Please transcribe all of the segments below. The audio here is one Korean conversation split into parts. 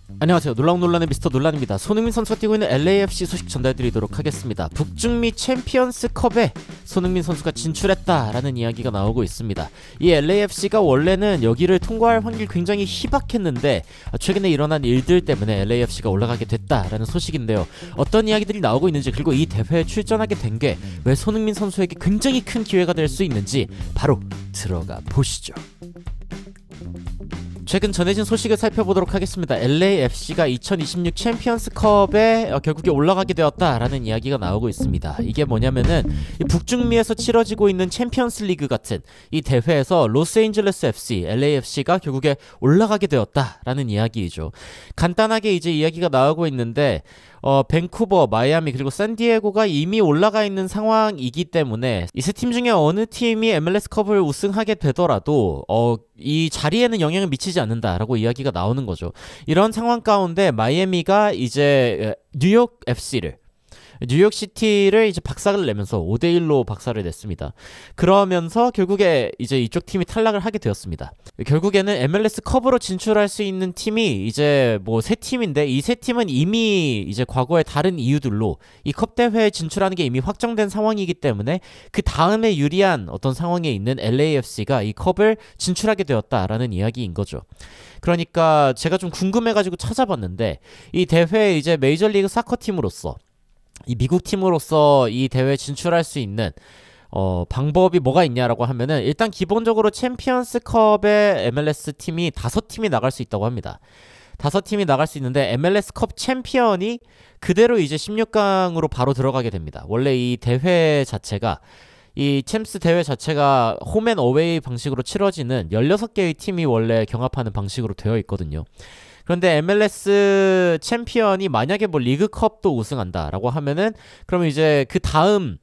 안녕하세요. 놀라운논란의 미스터 논란입니다. 손흥민 선수가 뛰고 있는 LAFC 소식 전달드리도록 하겠습니다. 북중미 챔피언스컵에 손흥민 선수가 진출했다라는 이야기가 나오고 있습니다. 이 LAFC가 원래는 여기를 통과할 확률이 굉장히 희박했는데 최근에 일어난 일들 때문에 LAFC가 올라가게 됐다라는 소식인데요. 어떤 이야기들이 나오고 있는지, 그리고 이 대회에 출전하게 된 게 왜 손흥민 선수에게 굉장히 큰 기회가 될 수 있는지 바로 들어가 보시죠. 최근 전해진 소식을 살펴보도록 하겠습니다. LAFC가 2026 챔피언스컵에 결국에 올라가게 되었다라는 이야기가 나오고 있습니다. 이게 뭐냐면은 북중미에서 치러지고 있는 챔피언스 리그 같은 이 대회에서 로스앤젤레스 FC, LAFC가 결국에 올라가게 되었다라는 이야기이죠. 간단하게 이제 이야기가 나오고 있는데 밴쿠버, 마이애미 그리고 샌디에고가 이미 올라가 있는 상황이기 때문에 이 세 팀 중에 어느 팀이 MLS컵을 우승하게 되더라도 이 자리에는 영향을 미치지 않는다라고 이야기가 나오는 거죠. 이런 상황 가운데 마이애미가 이제 뉴욕시티를 이제 박살을 내면서 5대1로 박살을 냈습니다. 그러면서 결국에 이제 이쪽 팀이 탈락을 하게 되었습니다. 결국에는 MLS 컵으로 진출할 수 있는 팀이 이제 뭐 세 팀인데, 이 세 팀은 이미 이제 과거의 다른 이유들로 이 컵 대회에 진출하는 게 이미 확정된 상황이기 때문에 그 다음에 유리한 어떤 상황에 있는 LAFC가 이 컵을 진출하게 되었다라는 이야기인 거죠. 그러니까 제가 좀 궁금해가지고 찾아봤는데, 이 대회에 이제 메이저리그 사커 팀으로서, 이 미국 팀으로서 이 대회에 진출할 수 있는 방법이 뭐가 있냐라고 하면은, 일단 기본적으로 챔피언스컵에 MLS 팀이 5팀이 나갈 수 있다고 합니다. 5팀이 나갈 수 있는데 MLS컵 챔피언이 그대로 이제 16강으로 바로 들어가게 됩니다. 원래 이 대회 자체가, 이 챔스 대회 자체가 홈앤 어웨이 방식으로 치러지는 16개의 팀이 원래 경합하는 방식으로 되어 있거든요. 그런데 MLS 챔피언이 만약에 뭐 리그컵도 우승한다라고 하면은, 그러면 이제 그 다음,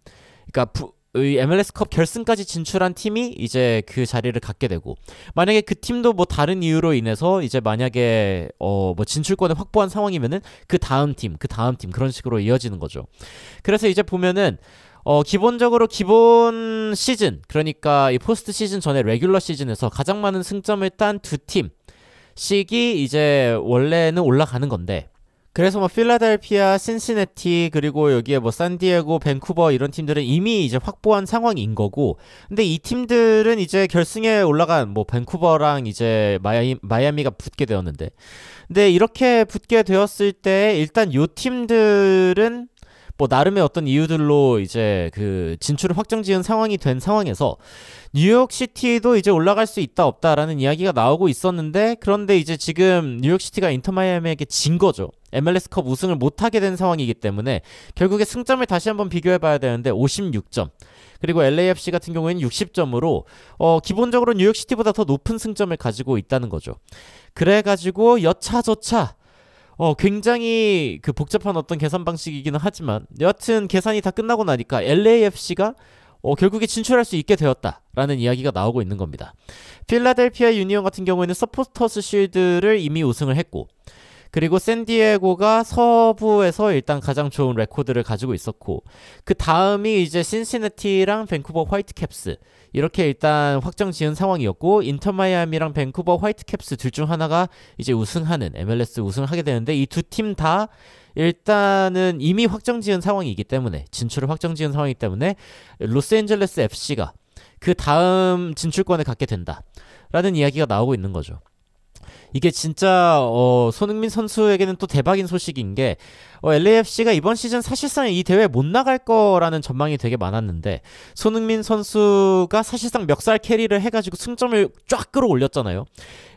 그러니까 MLS컵 결승까지 진출한 팀이 이제 그 자리를 갖게 되고, 만약에 그 팀도 뭐 다른 이유로 인해서 이제 만약에 뭐 진출권을 확보한 상황이면은 그 다음 팀 그런 식으로 이어지는 거죠. 그래서 이제 보면은 기본적으로 기본 시즌, 그러니까 이 포스트 시즌 전에 레귤러 시즌에서 가장 많은 승점을 딴 두 팀씩이 이제 원래는 올라가는 건데, 그래서 뭐 필라델피아, 신시내티 그리고 여기에 뭐 샌디에고, 밴쿠버 이런 팀들은 이미 이제 확보한 상황인 거고, 근데 이 팀들은 이제 결승에 올라간 뭐 밴쿠버랑 이제 마이애미가 붙게 되었는데, 근데 이렇게 붙게 되었을 때 일단 요 팀들은 뭐 나름의 어떤 이유들로 이제 그 진출을 확정지은 상황이 된 상황에서 뉴욕시티도 이제 올라갈 수 있다 없다라는 이야기가 나오고 있었는데, 그런데 이제 지금 뉴욕시티가 인터마이애미에게 진 거죠. MLS컵 우승을 못하게 된 상황이기 때문에 결국에 승점을 다시 한번 비교해봐야 되는데 56점, 그리고 LAFC 같은 경우에는 60점으로 기본적으로 뉴욕시티보다 더 높은 승점을 가지고 있다는 거죠. 그래가지고 여차저차 굉장히 그 복잡한 어떤 계산 방식이기는 하지만, 여하튼 계산이 다 끝나고 나니까 LAFC가 결국에 진출할 수 있게 되었다라는 이야기가 나오고 있는 겁니다. 필라델피아 유니온 같은 경우에는 서포터스 쉴드를 이미 우승을 했고, 그리고 샌디에고가 서부에서 일단 가장 좋은 레코드를 가지고 있었고, 그 다음이 이제 신시내티랑 밴쿠버 화이트캡스, 이렇게 일단 확정 지은 상황이었고, 인터마이애미랑 밴쿠버 화이트캡스 둘 중 하나가 이제 우승하는, MLS 우승하게 되는데, 이 두 팀 다 일단은 이미 확정 지은 상황이기 때문에, 진출을 확정 지은 상황이기 때문에 로스앤젤레스 FC가 그 다음 진출권을 갖게 된다라는 이야기가 나오고 있는 거죠. 이게 진짜 손흥민 선수에게는 또 대박인 소식인 게, LAFC가 이번 시즌 사실상 이 대회에 못 나갈 거라는 전망이 되게 많았는데, 손흥민 선수가 사실상 멱살 캐리를 해가지고 승점을 쫙 끌어올렸잖아요.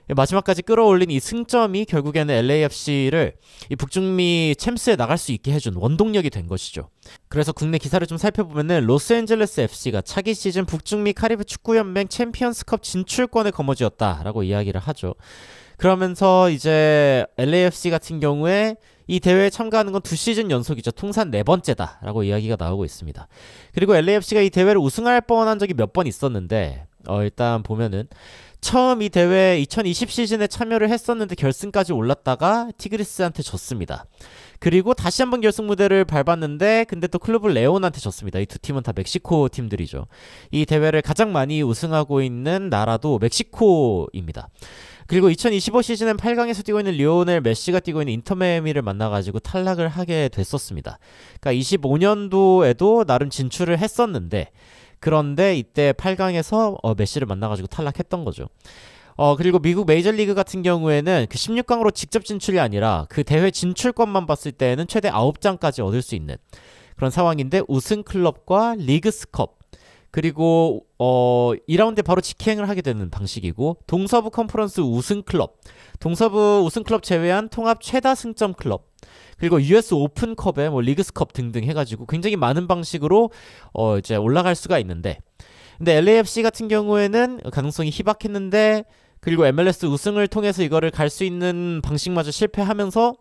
마지막까지 끌어올린 이 승점이 결국에는 LAFC를 이 북중미 챔스에 나갈 수 있게 해준 원동력이 된 것이죠. 그래서 국내 기사를 좀 살펴보면은 로스앤젤레스 FC가 차기 시즌 북중미 카리브 축구연맹 챔피언스컵 진출권을 거머쥐었다라고 이야기를 하죠. 그러면서 이제 LAFC 같은 경우에 이 대회에 참가하는 건 2시즌 연속이죠. 통산 4번째다 라고 이야기가 나오고 있습니다. 그리고 LAFC가 이 대회를 우승할 뻔한 적이 몇 번 있었는데, 일단 보면은 처음 이 대회 2020 시즌에 참여를 했었는데 결승까지 올랐다가 티그리스한테 졌습니다. 그리고 다시 한번 결승 무대를 밟았는데 근데 또 클루브 레온한테 졌습니다. 이 두 팀은 다 멕시코 팀들이죠. 이 대회를 가장 많이 우승하고 있는 나라도 멕시코입니다. 그리고 2025 시즌엔 8강에서 뛰고 있는 리오넬 메시가 뛰고 있는 인터마이애미를 만나가지고 탈락을 하게 됐었습니다. 그러니까 25년도에도 나름 진출을 했었는데 그런데 이때 8강에서 메시를 만나가지고 탈락했던 거죠. 그리고 미국 메이저리그 같은 경우에는 그 16강으로 직접 진출이 아니라 그 대회 진출권만 봤을 때는 최대 9장까지 얻을 수 있는 그런 상황인데 우승 클럽과 리그스컵 그리고 2라운드에 바로 직행을 하게 되는 방식이고 동서부 컨퍼런스 우승 클럽, 동서부 우승 클럽 제외한 통합 최다 승점 클럽 그리고 US 오픈컵에 뭐 리그스컵 등등 해가지고 굉장히 많은 방식으로 이제 올라갈 수가 있는데 근데 LAFC 같은 경우에는 가능성이 희박했는데 그리고 MLS 우승을 통해서 이거를 갈 수 있는 방식마저 실패하면서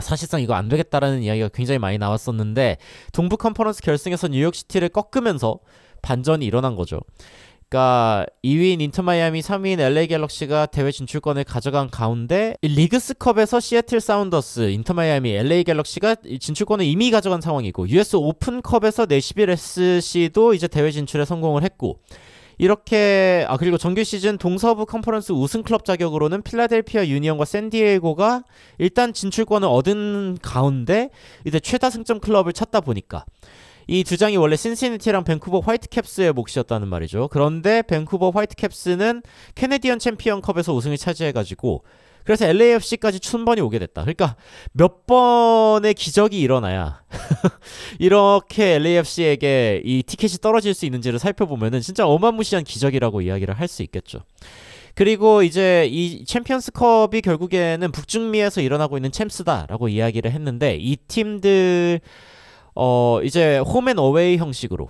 사실상 이거 안 되겠다라는 이야기가 굉장히 많이 나왔었는데 동부 컨퍼런스 결승에서 뉴욕시티를 꺾으면서 반전이 일어난 거죠. 그러니까 2위인 인터마이애미, 3위인 LA 갤럭시가 대회 진출권을 가져간 가운데 리그스컵에서 시애틀 사운더스, 인터마이애미, LA 갤럭시가 진출권을 이미 가져간 상황이고 US 오픈컵에서 내시빌 SC도 이제 대회 진출에 성공을 했고 이렇게 그리고 정규 시즌 동서부 컨퍼런스 우승 클럽 자격으로는 필라델피아 유니언과 샌디에이고가 일단 진출권을 얻은 가운데 이제 최다 승점 클럽을 찾다 보니까 이 두 장이 원래 신시내티랑 밴쿠버 화이트캡스의 몫이었다는 말이죠. 그런데 밴쿠버 화이트캡스는 캐네디언 챔피언컵에서 우승을 차지해가지고 그래서 LAFC까지 춘번이 오게 됐다. 그러니까 몇 번의 기적이 일어나야 이렇게 LAFC에게 이 티켓이 떨어질 수 있는지를 살펴보면은 진짜 어마무시한 기적이라고 이야기를 할 수 있겠죠. 그리고 이제 이 챔피언스컵이 결국에는 북중미에서 일어나고 있는 챔스다라고 이야기를 했는데 이 팀들 이제 홈앤 어웨이 형식으로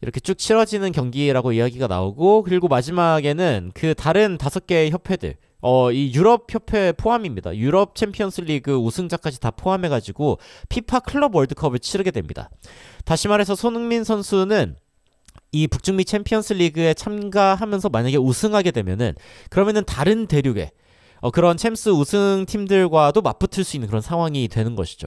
이렇게 쭉 치러지는 경기라고 이야기가 나오고 그리고 마지막에는 그 다른 5개의 협회들 이 유럽 협회 포함입니다. 유럽 챔피언스 리그 우승자까지 다 포함해가지고 피파 클럽 월드컵을 치르게 됩니다. 다시 말해서 손흥민 선수는 이 북중미 챔피언스 리그에 참가하면서 만약에 우승하게 되면은 그러면은 다른 대륙에 그런 챔스 우승 팀들과도 맞붙을 수 있는 그런 상황이 되는 것이죠.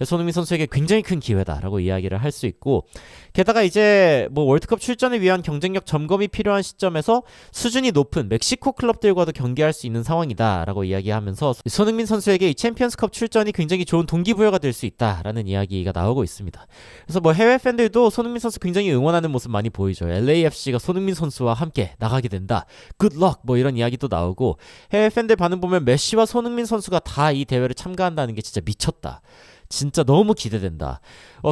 손흥민 선수에게 굉장히 큰 기회다라고 이야기를 할 수 있고 게다가 이제 뭐 월드컵 출전을 위한 경쟁력 점검이 필요한 시점에서 수준이 높은 멕시코 클럽들과도 경기할 수 있는 상황이다라고 이야기하면서 손흥민 선수에게 이 챔피언스컵 출전이 굉장히 좋은 동기부여가 될 수 있다라는 이야기가 나오고 있습니다. 그래서 뭐 해외 팬들도 손흥민 선수 굉장히 응원하는 모습 많이 보이죠. LAFC가 손흥민 선수와 함께 나가게 된다. Good luck 뭐 이런 이야기도 나오고 해외 팬들 반응 보면 메시와 손흥민 선수가 다 이 대회를 참가한다는 게 진짜 미쳤다. 진짜 너무 기대된다.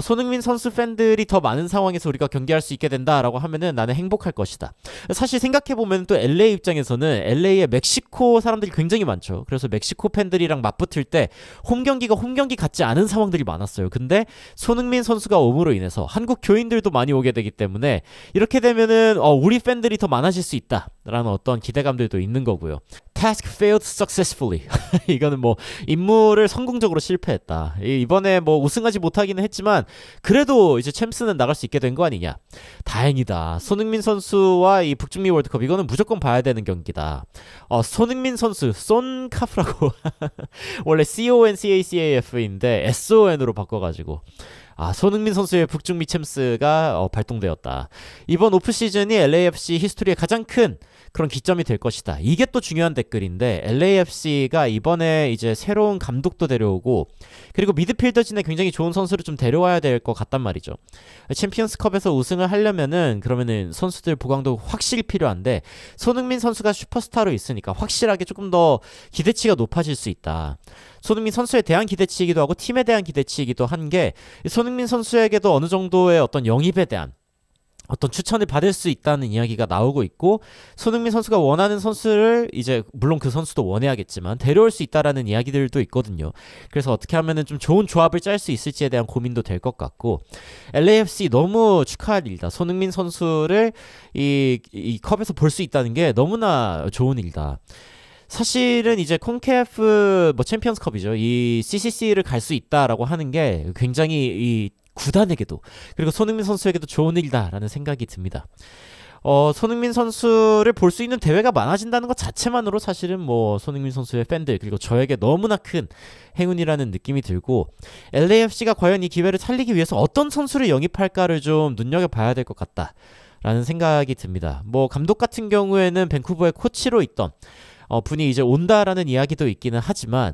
손흥민 선수 팬들이 더 많은 상황에서 우리가 경기할 수 있게 된다라고 하면은 나는 행복할 것이다. 사실 생각해보면 또 LA 입장에서는 LA에 멕시코 사람들이 굉장히 많죠. 그래서 멕시코 팬들이랑 맞붙을 때 홈경기가 홈경기 같지 않은 상황들이 많았어요. 근데 손흥민 선수가 옴으로 인해서 한국 교인들도 많이 오게 되기 때문에 이렇게 되면은 우리 팬들이 더 많아질 수 있다라는 어떤 기대감들도 있는 거고요. Task failed successfully. 이거는 뭐 임무를 성공적으로 실패했다. 이번에 뭐 우승하지 못하기는 했지만 그래도 이제 챔스는 나갈 수 있게 된 거 아니냐. 다행이다. 손흥민 선수와 이 북중미 월드컵 이거는 무조건 봐야 되는 경기다. 손흥민 선수 손카프라고 원래 CONCACAF인데 SON으로 바꿔가지고 손흥민 선수의 북중미 챔스가 발동되었다. 이번 오프시즌이 LAFC 히스토리의 가장 큰 그런 기점이 될 것이다. 이게 또 중요한 댓글인데 LAFC가 이번에 이제 새로운 감독도 데려오고 그리고 미드필더진에 굉장히 좋은 선수를 좀 데려와야 될 것 같단 말이죠. 챔피언스컵에서 우승을 하려면은 그러면은 선수들 보강도 확실히 필요한데 손흥민 선수가 슈퍼스타로 있으니까 확실하게 조금 더 기대치가 높아질 수 있다. 손흥민 선수에 대한 기대치이기도 하고 팀에 대한 기대치이기도 한 게 손흥민 선수에게도 어느 정도의 어떤 영입에 대한 어떤 추천을 받을 수 있다는 이야기가 나오고 있고 손흥민 선수가 원하는 선수를 이제 물론 그 선수도 원해야겠지만 데려올 수 있다라는 이야기들도 있거든요. 그래서 어떻게 하면은 좀 좋은 조합을 짤 수 있을지에 대한 고민도 될 것 같고 LAFC 너무 축하할 일이다. 손흥민 선수를 이 컵에서 볼 수 있다는 게 너무나 좋은 일이다. 사실은 이제 콘케프 뭐 챔피언스컵이죠. 이 CCC를 갈 수 있다라고 하는 게 굉장히 이 구단에게도 그리고 손흥민 선수에게도 좋은 일이다라는 생각이 듭니다. 손흥민 선수를 볼 수 있는 대회가 많아진다는 것 자체만으로 사실은 뭐 손흥민 선수의 팬들 그리고 저에게 너무나 큰 행운이라는 느낌이 들고 LAFC가 과연 이 기회를 살리기 위해서 어떤 선수를 영입할까를 좀 눈여겨봐야 될 것 같다라는 생각이 듭니다. 뭐 감독 같은 경우에는 밴쿠버의 코치로 있던 분이 이제 온다라는 이야기도 있기는 하지만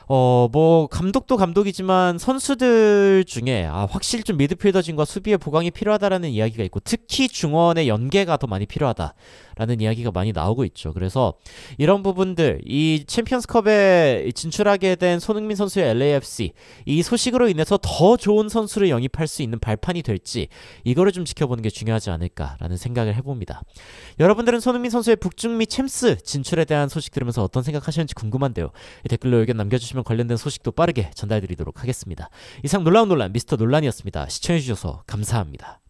뭐 감독도 감독이지만 선수들 중에 확실히 좀 미드필더진과 수비의 보강이 필요하다라는 이야기가 있고 특히 중원의 연계가 더 많이 필요하다라는 이야기가 많이 나오고 있죠. 그래서 이런 부분들, 이 챔피언스컵에 진출하게 된 손흥민 선수의 LAFC 이 소식으로 인해서 더 좋은 선수를 영입할 수 있는 발판이 될지 이거를 좀 지켜보는 게 중요하지 않을까라는 생각을 해봅니다. 여러분들은 손흥민 선수의 북중미 챔스 진출에 대한 소식 들으면서 어떤 생각하시는지 궁금한데요. 댓글로 의견 남겨주시면 관련된 소식도 빠르게 전달드리도록 하겠습니다. 이상 놀라운 논란 미스터 논란이었습니다. 시청해주셔서 감사합니다.